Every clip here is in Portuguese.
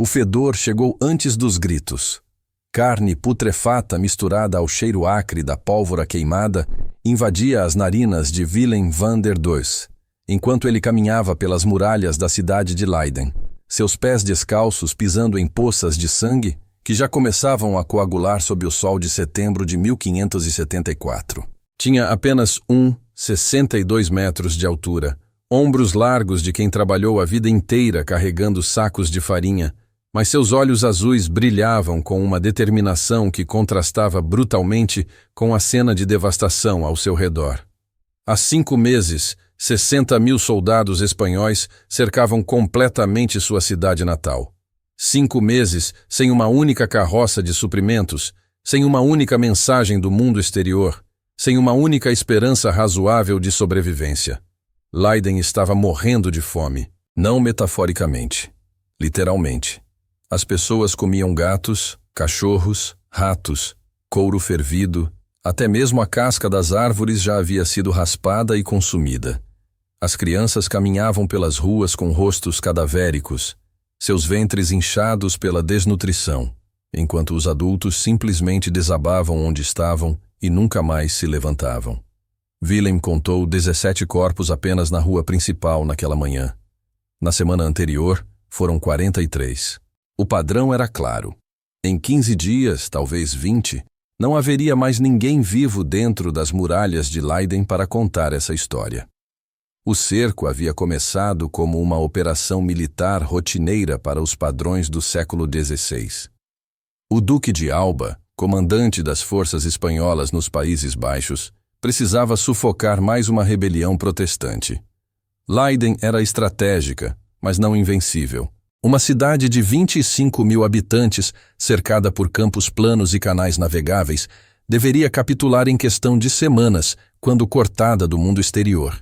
O fedor chegou antes dos gritos. Carne putrefata misturada ao cheiro acre da pólvora queimada invadia as narinas de Willem van der Does, enquanto ele caminhava pelas muralhas da cidade de Leiden, seus pés descalços pisando em poças de sangue que já começavam a coagular sob o sol de setembro de 1574. Tinha apenas 62 metros de altura, ombros largos de quem trabalhou a vida inteira carregando sacos de farinha, mas seus olhos azuis brilhavam com uma determinação que contrastava brutalmente com a cena de devastação ao seu redor. Há 5 meses, 60.000 soldados espanhóis cercavam completamente sua cidade natal. 5 meses sem uma única carroça de suprimentos, sem uma única mensagem do mundo exterior, sem uma única esperança razoável de sobrevivência. Leiden estava morrendo de fome, não metaforicamente, literalmente. As pessoas comiam gatos, cachorros, ratos, couro fervido, até mesmo a casca das árvores já havia sido raspada e consumida. As crianças caminhavam pelas ruas com rostos cadavéricos, seus ventres inchados pela desnutrição, enquanto os adultos simplesmente desabavam onde estavam e nunca mais se levantavam. Willem contou 17 corpos apenas na rua principal naquela manhã. Na semana anterior, foram 43. O padrão era claro. Em 15 dias, talvez 20, não haveria mais ninguém vivo dentro das muralhas de Leiden para contar essa história. O cerco havia começado como uma operação militar rotineira para os padrões do século XVI. O Duque de Alba, comandante das forças espanholas nos Países Baixos, precisava sufocar mais uma rebelião protestante. Leiden era estratégica, mas não invencível. Uma cidade de 25.000 habitantes, cercada por campos planos e canais navegáveis, deveria capitular em questão de semanas, quando cortada do mundo exterior.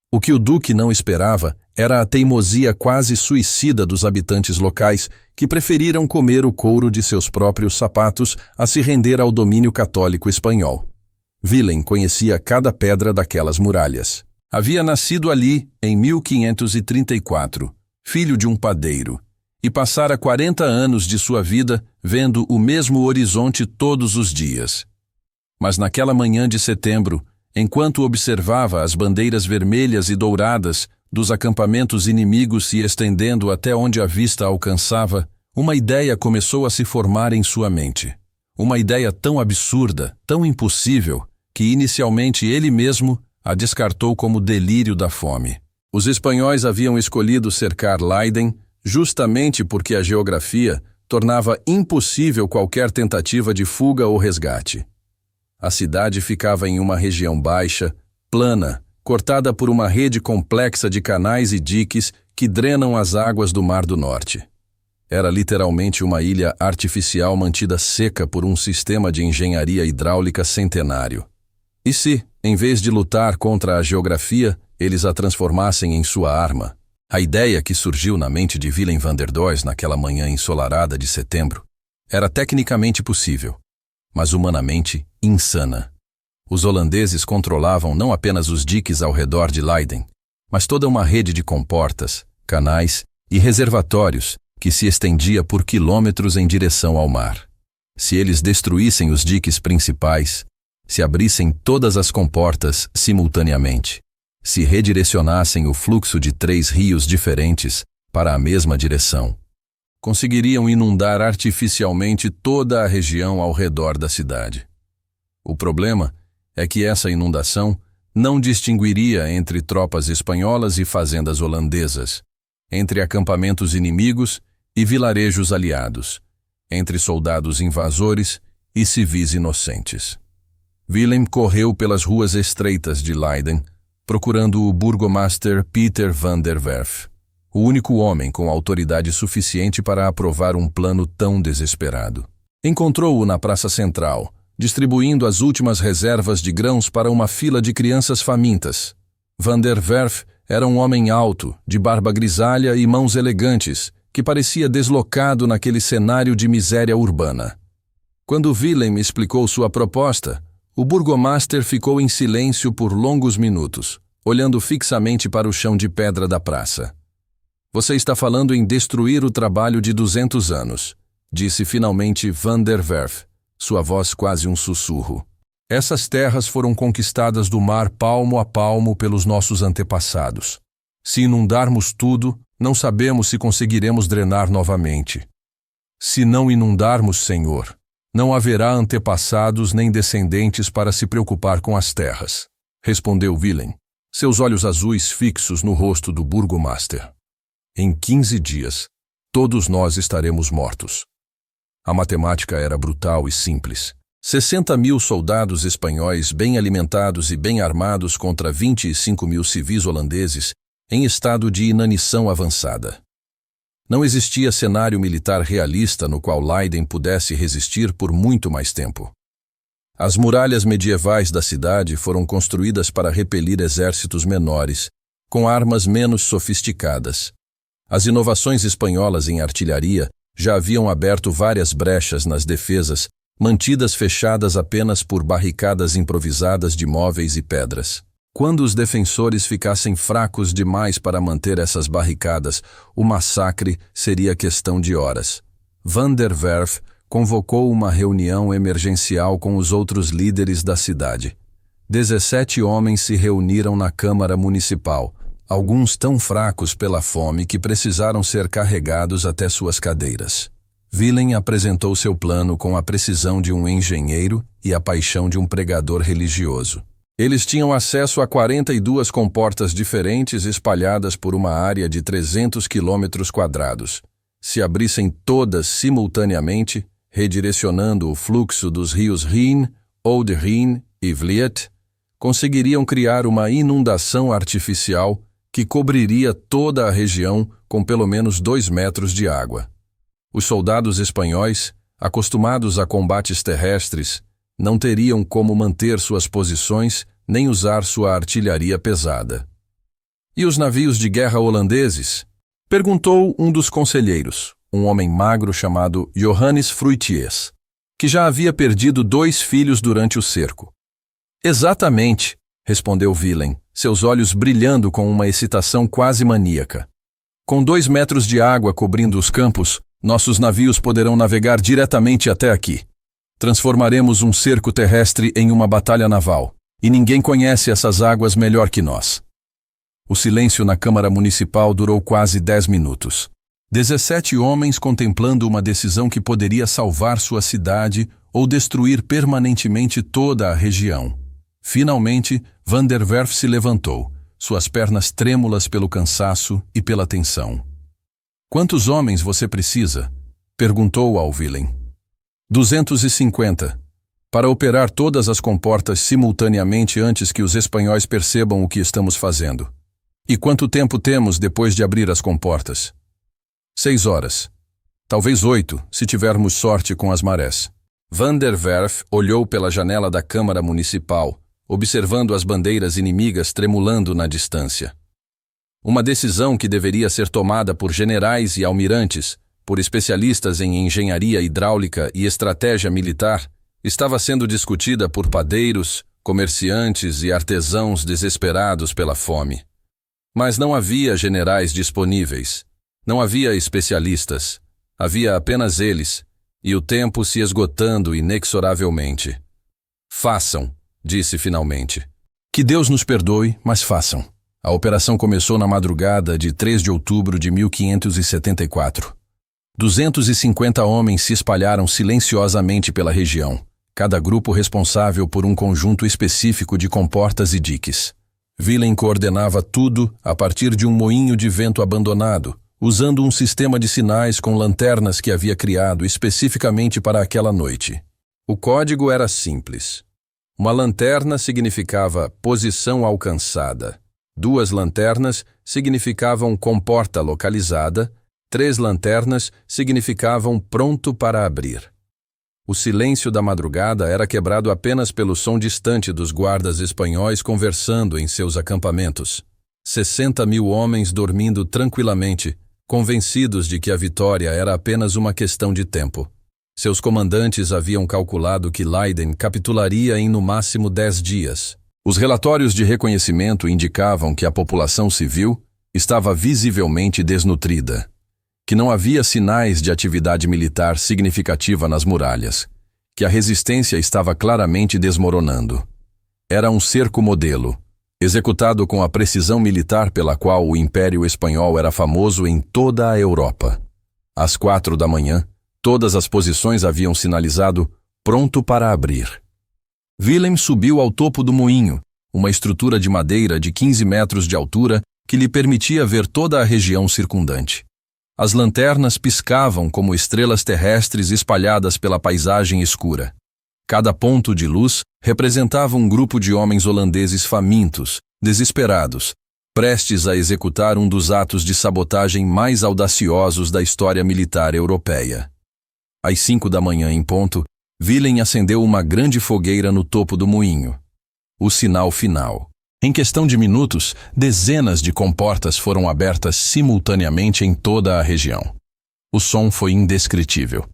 O que o duque não esperava era a teimosia quase suicida dos habitantes locais, que preferiram comer o couro de seus próprios sapatos a se render ao domínio católico espanhol. Willem conhecia cada pedra daquelas muralhas. Havia nascido ali em 1534, filho de um padeiro, e passara 40 anos de sua vida vendo o mesmo horizonte todos os dias. Mas naquela manhã de setembro, enquanto observava as bandeiras vermelhas e douradas dos acampamentos inimigos se estendendo até onde a vista alcançava, uma ideia começou a se formar em sua mente. Uma ideia tão absurda, tão impossível, que inicialmente ele mesmo a descartou como delírio da fome. Os espanhóis haviam escolhido cercar Leiden justamente porque a geografia tornava impossível qualquer tentativa de fuga ou resgate. A cidade ficava em uma região baixa, plana, cortada por uma rede complexa de canais e diques que drenam as águas do Mar do Norte. Era literalmente uma ilha artificial mantida seca por um sistema de engenharia hidráulica centenário. E se, em vez de lutar contra a geografia, eles a transformassem em sua arma? A ideia que surgiu na mente de Willem van der Does naquela manhã ensolarada de setembro era tecnicamente possível, mas humanamente insana. Os holandeses controlavam não apenas os diques ao redor de Leiden, mas toda uma rede de comportas, canais e reservatórios que se estendia por quilômetros em direção ao mar. Se eles destruíssem os diques principais, se abrissem todas as comportas simultaneamente, se redirecionassem o fluxo de 3 rios diferentes para a mesma direção, conseguiriam inundar artificialmente toda a região ao redor da cidade. O problema é que essa inundação não distinguiria entre tropas espanholas e fazendas holandesas, entre acampamentos inimigos e vilarejos aliados, entre soldados invasores e civis inocentes. Willem correu pelas ruas estreitas de Leiden, procurando o burgomaster Peter van der Werf, o único homem com autoridade suficiente para aprovar um plano tão desesperado. Encontrou-o na praça central, distribuindo as últimas reservas de grãos para uma fila de crianças famintas. Van der Werf era um homem alto, de barba grisalha e mãos elegantes, que parecia deslocado naquele cenário de miséria urbana. Quando Willem explicou sua proposta, o burgomaster ficou em silêncio por longos minutos, olhando fixamente para o chão de pedra da praça. Você está falando em destruir o trabalho de 200 anos, disse finalmente Van der Werf, sua voz quase um sussurro. Essas terras foram conquistadas do mar palmo a palmo pelos nossos antepassados. Se inundarmos tudo, não sabemos se conseguiremos drenar novamente. Se não inundarmos, Senhor, não haverá antepassados nem descendentes para se preocupar com as terras, respondeu Willem, seus olhos azuis fixos no rosto do burgomaster. Em 15 dias, todos nós estaremos mortos. A matemática era brutal e simples. 60.000 soldados espanhóis bem alimentados e bem armados contra 25.000 civis holandeses em estado de inanição avançada. Não existia cenário militar realista no qual Leiden pudesse resistir por muito mais tempo. As muralhas medievais da cidade foram construídas para repelir exércitos menores, com armas menos sofisticadas. As inovações espanholas em artilharia já haviam aberto várias brechas nas defesas, mantidas fechadas apenas por barricadas improvisadas de móveis e pedras. Quando os defensores ficassem fracos demais para manter essas barricadas, o massacre seria questão de horas. Van der Werf convocou uma reunião emergencial com os outros líderes da cidade. 17 homens se reuniram na Câmara Municipal, alguns tão fracos pela fome que precisaram ser carregados até suas cadeiras. Willem apresentou seu plano com a precisão de um engenheiro e a paixão de um pregador religioso. Eles tinham acesso a 42 comportas diferentes espalhadas por uma área de 300 quilômetros quadrados. Se abrissem todas simultaneamente, redirecionando o fluxo dos rios Rhin, Oude Rhin e Vliet, conseguiriam criar uma inundação artificial que cobriria toda a região com pelo menos 2 metros de água. Os soldados espanhóis, acostumados a combates terrestres, não teriam como manter suas posições nem usar sua artilharia pesada. E os navios de guerra holandeses? Perguntou um dos conselheiros, um homem magro chamado Johannes Fruitiers, que já havia perdido 2 filhos durante o cerco. Exatamente, respondeu Willem, seus olhos brilhando com uma excitação quase maníaca. Com 2 metros de água cobrindo os campos, nossos navios poderão navegar diretamente até aqui. Transformaremos um cerco terrestre em uma batalha naval, e ninguém conhece essas águas melhor que nós. O silêncio na Câmara Municipal durou quase 10 minutos. 17 homens contemplando uma decisão que poderia salvar sua cidade ou destruir permanentemente toda a região. Finalmente, Van der Werf se levantou, suas pernas trêmulas pelo cansaço e pela tensão. Quantos homens você precisa? Perguntou ao Willem. 250. Para operar todas as comportas simultaneamente antes que os espanhóis percebam o que estamos fazendo. E quanto tempo temos depois de abrir as comportas? 6 horas. Talvez 8, se tivermos sorte com as marés. Van der Werf olhou pela janela da Câmara Municipal, observando as bandeiras inimigas tremulando na distância. Uma decisão que deveria ser tomada por generais e almirantes, por especialistas em engenharia hidráulica e estratégia militar, estava sendo discutida por padeiros, comerciantes e artesãos desesperados pela fome. Mas não havia generais disponíveis, não havia especialistas, havia apenas eles, e o tempo se esgotando inexoravelmente. Façam, disse finalmente. Que Deus nos perdoe, mas façam. A operação começou na madrugada de 3 de outubro de 1574. 250 homens se espalharam silenciosamente pela região, cada grupo responsável por um conjunto específico de comportas e diques. Willem coordenava tudo a partir de um moinho de vento abandonado, usando um sistema de sinais com lanternas que havia criado especificamente para aquela noite. O código era simples. Uma lanterna significava posição alcançada. 2 lanternas significavam comporta localizada, 3 lanternas significavam pronto para abrir. O silêncio da madrugada era quebrado apenas pelo som distante dos guardas espanhóis conversando em seus acampamentos. 60.000 homens dormindo tranquilamente, convencidos de que a vitória era apenas uma questão de tempo. Seus comandantes haviam calculado que Leiden capitularia em no máximo 10 dias. Os relatórios de reconhecimento indicavam que a população civil, estava visivelmente desnutrida, que não havia sinais de atividade militar significativa nas muralhas, que a resistência estava claramente desmoronando. Era um cerco modelo, executado com a precisão militar pela qual o Império Espanhol era famoso em toda a Europa. Às 4 da manhã, todas as posições haviam sinalizado pronto para abrir. Willem subiu ao topo do moinho, uma estrutura de madeira de 15 metros de altura que lhe permitia ver toda a região circundante. As lanternas piscavam como estrelas terrestres espalhadas pela paisagem escura. Cada ponto de luz representava um grupo de homens holandeses famintos, desesperados, prestes a executar um dos atos de sabotagem mais audaciosos da história militar europeia. Às 5 da manhã em ponto, Willem acendeu uma grande fogueira no topo do moinho. O sinal final. Em questão de minutos, dezenas de comportas foram abertas simultaneamente em toda a região. O som foi indescritível.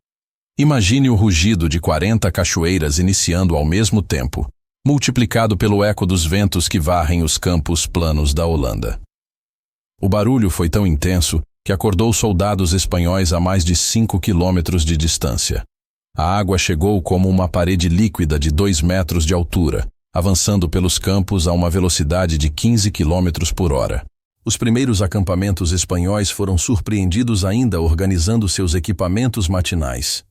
Imagine o rugido de 40 cachoeiras iniciando ao mesmo tempo, multiplicado pelo eco dos ventos que varrem os campos planos da Holanda. O barulho foi tão intenso que acordou soldados espanhóis a mais de 5 quilômetros de distância. A água chegou como uma parede líquida de 2 metros de altura, avançando pelos campos a uma velocidade de 15 km por hora. Os primeiros acampamentos espanhóis foram surpreendidos ainda organizando seus equipamentos matinais.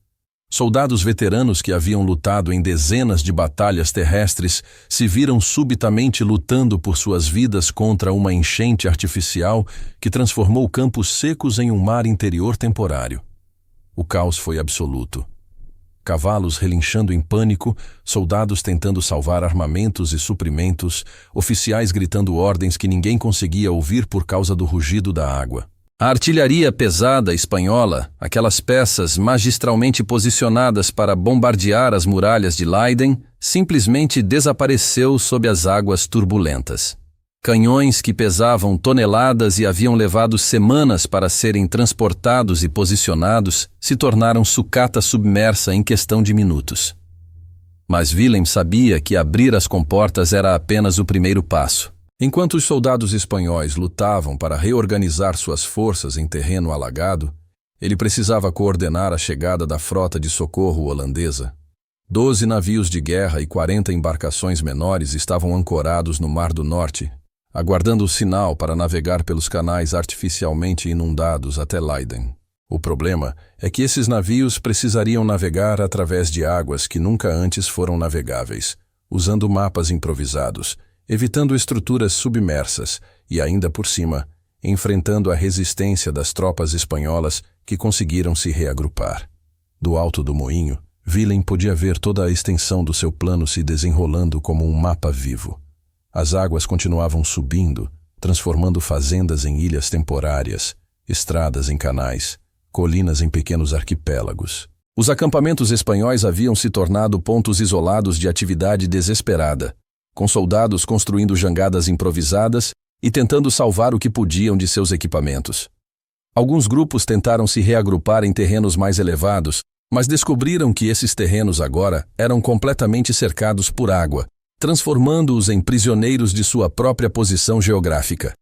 Soldados veteranos que haviam lutado em dezenas de batalhas terrestres se viram subitamente lutando por suas vidas contra uma enchente artificial que transformou campos secos em um mar interior temporário. O caos foi absoluto. Cavalos relinchando em pânico, soldados tentando salvar armamentos e suprimentos, oficiais gritando ordens que ninguém conseguia ouvir por causa do rugido da água. A artilharia pesada espanhola, aquelas peças magistralmente posicionadas para bombardear as muralhas de Leiden, simplesmente desapareceu sob as águas turbulentas. Canhões que pesavam toneladas e haviam levado semanas para serem transportados e posicionados se tornaram sucata submersa em questão de minutos. Mas Willem sabia que abrir as comportas era apenas o primeiro passo. Enquanto os soldados espanhóis lutavam para reorganizar suas forças em terreno alagado, ele precisava coordenar a chegada da frota de socorro holandesa. 12 navios de guerra e 40 embarcações menores estavam ancorados no Mar do Norte, aguardando o sinal para navegar pelos canais artificialmente inundados até Leiden. O problema é que esses navios precisariam navegar através de águas que nunca antes foram navegáveis, usando mapas improvisados, evitando estruturas submersas e, ainda por cima, enfrentando a resistência das tropas espanholas que conseguiram se reagrupar. Do alto do moinho, Willem podia ver toda a extensão do seu plano se desenrolando como um mapa vivo. As águas continuavam subindo, transformando fazendas em ilhas temporárias, estradas em canais, colinas em pequenos arquipélagos. Os acampamentos espanhóis haviam se tornado pontos isolados de atividade desesperada, com soldados construindo jangadas improvisadas e tentando salvar o que podiam de seus equipamentos. Alguns grupos tentaram se reagrupar em terrenos mais elevados, mas descobriram que esses terrenos agora eram completamente cercados por água, transformando-os em prisioneiros de sua própria posição geográfica.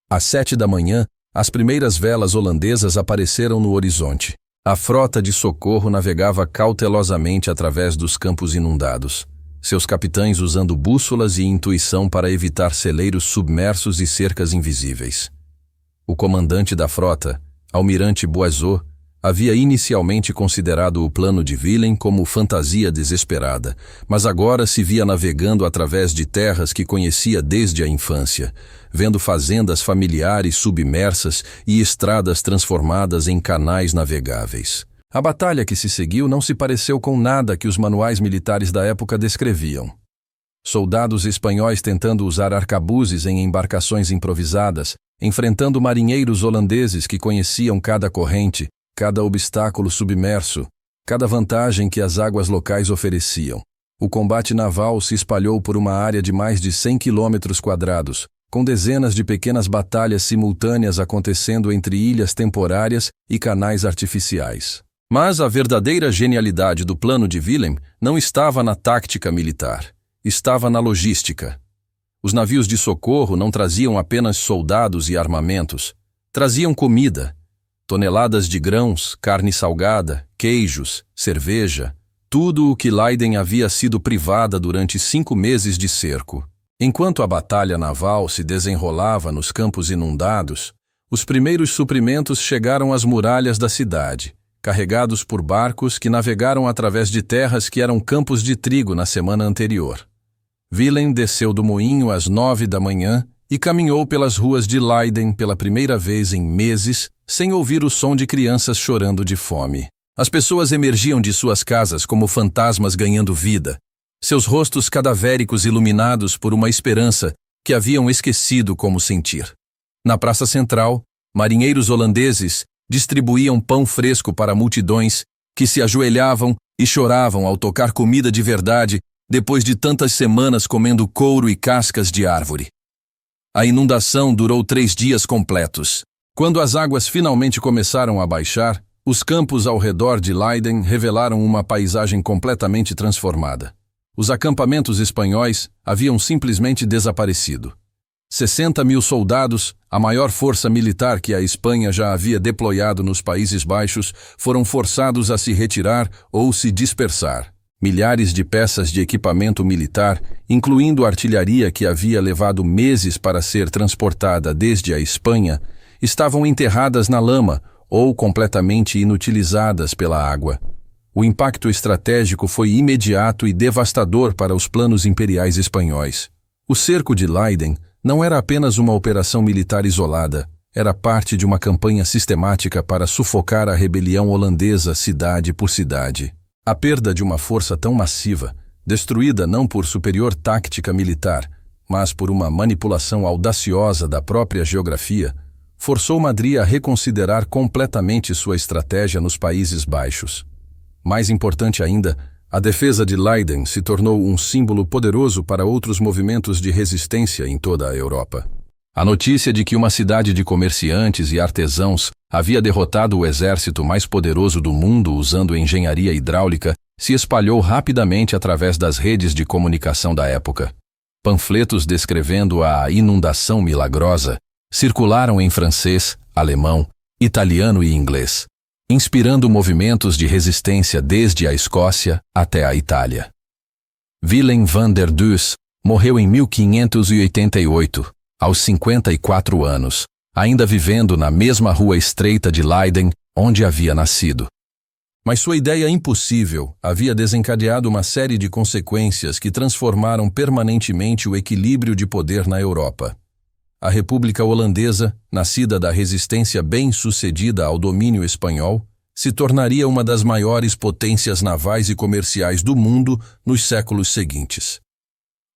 Às 7 da manhã, as primeiras velas holandesas apareceram no horizonte. A frota de socorro navegava cautelosamente através dos campos inundados, seus capitães usando bússolas e intuição para evitar celeiros submersos e cercas invisíveis. O comandante da frota, Almirante Boisot, havia inicialmente considerado o plano de Willem como fantasia desesperada, mas agora se via navegando através de terras que conhecia desde a infância, vendo fazendas familiares submersas e estradas transformadas em canais navegáveis. A batalha que se seguiu não se pareceu com nada que os manuais militares da época descreviam. Soldados espanhóis tentando usar arcabuzes em embarcações improvisadas, enfrentando marinheiros holandeses que conheciam cada corrente, cada obstáculo submerso, cada vantagem que as águas locais ofereciam. O combate naval se espalhou por uma área de mais de 100 quilômetros quadrados, com dezenas de pequenas batalhas simultâneas acontecendo entre ilhas temporárias e canais artificiais. Mas a verdadeira genialidade do plano de Willem não estava na tática militar, estava na logística. Os navios de socorro não traziam apenas soldados e armamentos, traziam comida, toneladas de grãos, carne salgada, queijos, cerveja, tudo o que Leiden havia sido privada durante 5 meses de cerco. Enquanto a batalha naval se desenrolava nos campos inundados, os primeiros suprimentos chegaram às muralhas da cidade, carregados por barcos que navegaram através de terras que eram campos de trigo na semana anterior. Wilhelm desceu do moinho às 9 da manhã e caminhou pelas ruas de Leiden pela primeira vez em meses, sem ouvir o som de crianças chorando de fome. As pessoas emergiam de suas casas como fantasmas ganhando vida, seus rostos cadavéricos iluminados por uma esperança que haviam esquecido como sentir. Na praça central, marinheiros holandeses distribuíam pão fresco para multidões que se ajoelhavam e choravam ao tocar comida de verdade depois de tantas semanas comendo couro e cascas de árvore. A inundação durou 3 dias completos. Quando as águas finalmente começaram a baixar, os campos ao redor de Leiden revelaram uma paisagem completamente transformada. Os acampamentos espanhóis haviam simplesmente desaparecido. 60.000 soldados, a maior força militar que a Espanha já havia deployado nos Países Baixos, foram forçados a se retirar ou se dispersar. Milhares de peças de equipamento militar, incluindo artilharia que havia levado meses para ser transportada desde a Espanha, estavam enterradas na lama ou completamente inutilizadas pela água. O impacto estratégico foi imediato e devastador para os planos imperiais espanhóis. O cerco de Leiden não era apenas uma operação militar isolada, era parte de uma campanha sistemática para sufocar a rebelião holandesa cidade por cidade. A perda de uma força tão massiva, destruída não por superior tática militar, mas por uma manipulação audaciosa da própria geografia, forçou Madrid a reconsiderar completamente sua estratégia nos Países Baixos. Mais importante ainda, a defesa de Leiden se tornou um símbolo poderoso para outros movimentos de resistência em toda a Europa. A notícia de que uma cidade de comerciantes e artesãos havia derrotado o exército mais poderoso do mundo usando engenharia hidráulica se espalhou rapidamente através das redes de comunicação da época. Panfletos descrevendo a inundação milagrosa circularam em francês, alemão, italiano e inglês, inspirando movimentos de resistência desde a Escócia até a Itália. Willem van der Does morreu em 1588, aos 54 anos, ainda vivendo na mesma rua estreita de Leiden, onde havia nascido. Mas sua ideia impossível havia desencadeado uma série de consequências que transformaram permanentemente o equilíbrio de poder na Europa. A República Holandesa, nascida da resistência bem-sucedida ao domínio espanhol, se tornaria uma das maiores potências navais e comerciais do mundo nos séculos seguintes.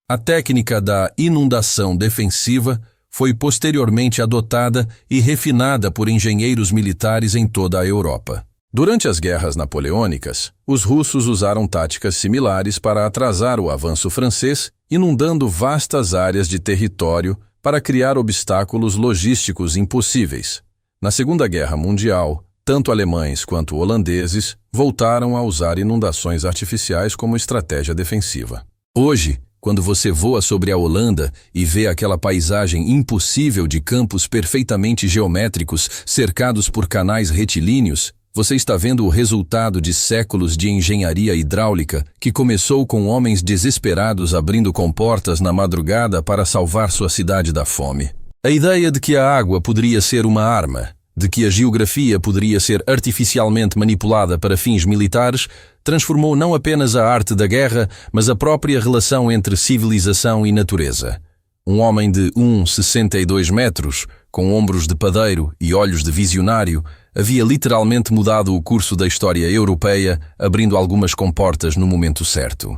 A técnica da inundação defensiva foi posteriormente adotada e refinada por engenheiros militares em toda a Europa. Durante as guerras napoleônicas, os russos usaram táticas similares para atrasar o avanço francês, inundando vastas áreas de território para criar obstáculos logísticos impossíveis. Na Segunda Guerra Mundial, tanto alemães quanto holandeses voltaram a usar inundações artificiais como estratégia defensiva. Hoje, quando você voa sobre a Holanda e vê aquela paisagem impossível de campos perfeitamente geométricos cercados por canais retilíneos, você está vendo o resultado de séculos de engenharia hidráulica que começou com homens desesperados abrindo comportas na madrugada para salvar sua cidade da fome. A ideia de que a água poderia ser uma arma, de que a geografia poderia ser artificialmente manipulada para fins militares, transformou não apenas a arte da guerra, mas a própria relação entre civilização e natureza. Um homem de 1,62 metros, com ombros de padeiro e olhos de visionário, havia literalmente mudado o curso da história europeia, abrindo algumas comportas no momento certo.